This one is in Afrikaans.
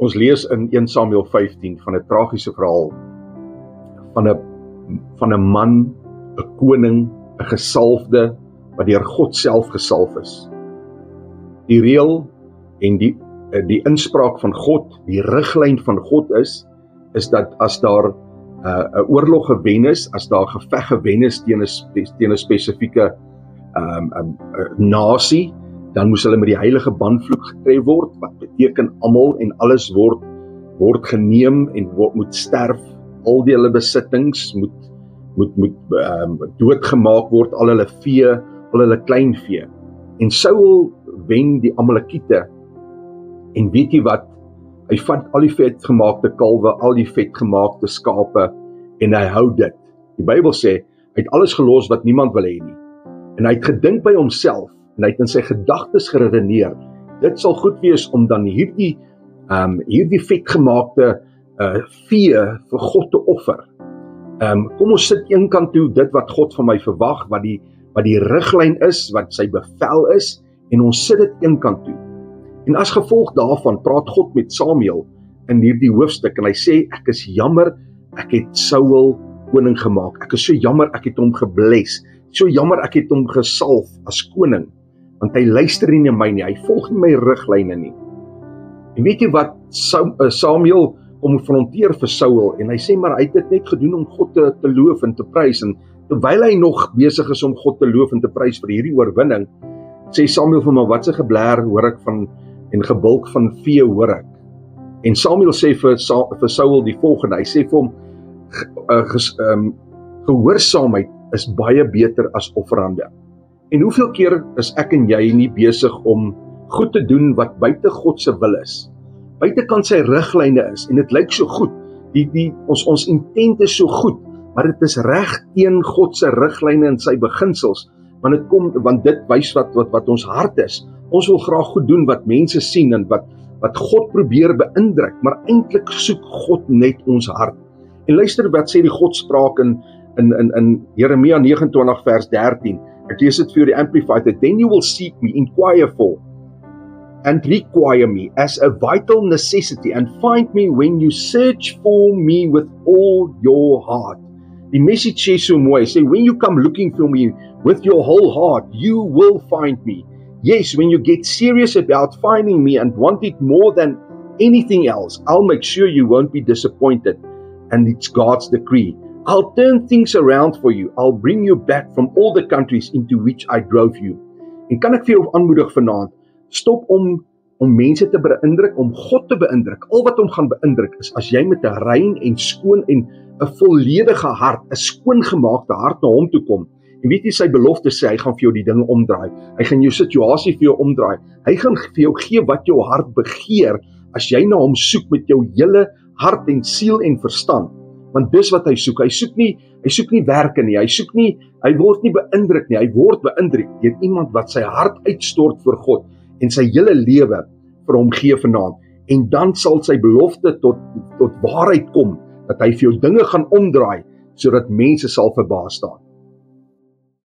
Ons lees in 1 Samuel 15 van 'n tragiese verhaal van 'n man, 'n koning, 'n gesalfde wat deur God self gesalf is. Die reël en die inspraak van God, die riglyn van God is dat as daar 'n oorlog gewen is, as daar geveg gewen is teen 'n spesifieke nasie, dan moes hulle met die heilige bandvloek getref word, wat beteken almal en alles word geneem en moet sterf, al die hulle besittings moet doodgemaak word, al hulle vee, al hulle kleinvee. En Saul wen die Amalekiete, en weet jy wat, hy vat al die vetgemaakte kalwe, al die vetgemaakte skape, en hy hou dit. Die Bybel sê, hy het alles gelos wat niemand wil hê nie. En hy het gedink by homself, en hy het in sy gedagtes geredeneer, dit sal goed wees om dan hierdie vetgemaakte vee vir God te offer. Kom ons sit een kant toe dit wat God van my verwag, wat die riglyn is, wat sy bevel is, en ons sit dit een kant toe. En as gevolg daarvan praat God met Samuel in hierdie hoofstuk, en hy sê, ek is jammer, ek het Saul koning gemaak, ek is so jammer, ek het hom gebless, so jammer, ek het hom gesalf as koning, want hy luister nie na my nie, hy volg nie my riglyne nie. En weet jy wat, Samuel konfronteer vir Saul, en hy sê, maar hy het dit net gedoen om God te loof en te prys, en terwyl hy nog besig is om God te loof en te prys vir hierdie oorwinning, sê Samuel vir my, wat se geblaar hoor ek en gebulk van vee hoor ek. En Samuel sê vir Saul die volgende, hy sê vir hom, gehoorsaamheid is baie beter as offerande. En hoeveel keer is ek en jy nie besig om goed te doen wat buite God se wil is, buitekant sy riglyne is, en dit lyk so goed, ons intent is so goed, maar dit is reg teen God se riglyne en sy beginsels, want dit wys wat ons hart is. Ons wil graag goed doen wat mense sien, en wat God probeer beïndruk, maar eintlik soek God net ons hart. En luister wat sê die Godspraak in Jeremia 29 vers 13, ek lees dit vir die Amplified, then you will seek me, inquire for, and require me as a vital necessity, and find me when you search for me with all your heart. Die message sê so mooi, sê, when you come looking for me with your whole heart, you will find me. Yes, when you get serious about finding me and want it more than anything else, I'll make sure you won't be disappointed, and it's God's decree. I'll turn things around for you. I'll bring you back from all the countries into which I drove you. En kan ek vir jou aanmoedig vanaand, stop om mense te beïndruk, om God te beïndruk. Al wat hom gaan beïndruk is, as jy met 'n rein en skoon en 'n volledige hart, 'n skoongemaakte hart na hom toe kom. En weet jy, sy belofte sê, hy gaan vir jou die dinge omdraai. Hy gaan jou situasie vir jou omdraai. Hy gaan vir jou gee wat jou hart begeer, as jy na hom soek met jou hele hart en siel en verstand. Want dis wat hy soek. Hy soek nie werke nie. Hy word nie beïndruk nie. Hy word beïndruk deur iemand wat sy hart uitstort vir God en sy hele lewe vir hom gee vanaand. En dan sal sy belofte tot waarheid kom, dat hy vir jou dinge gaan omdraai, sodat mense sal verbaas staan.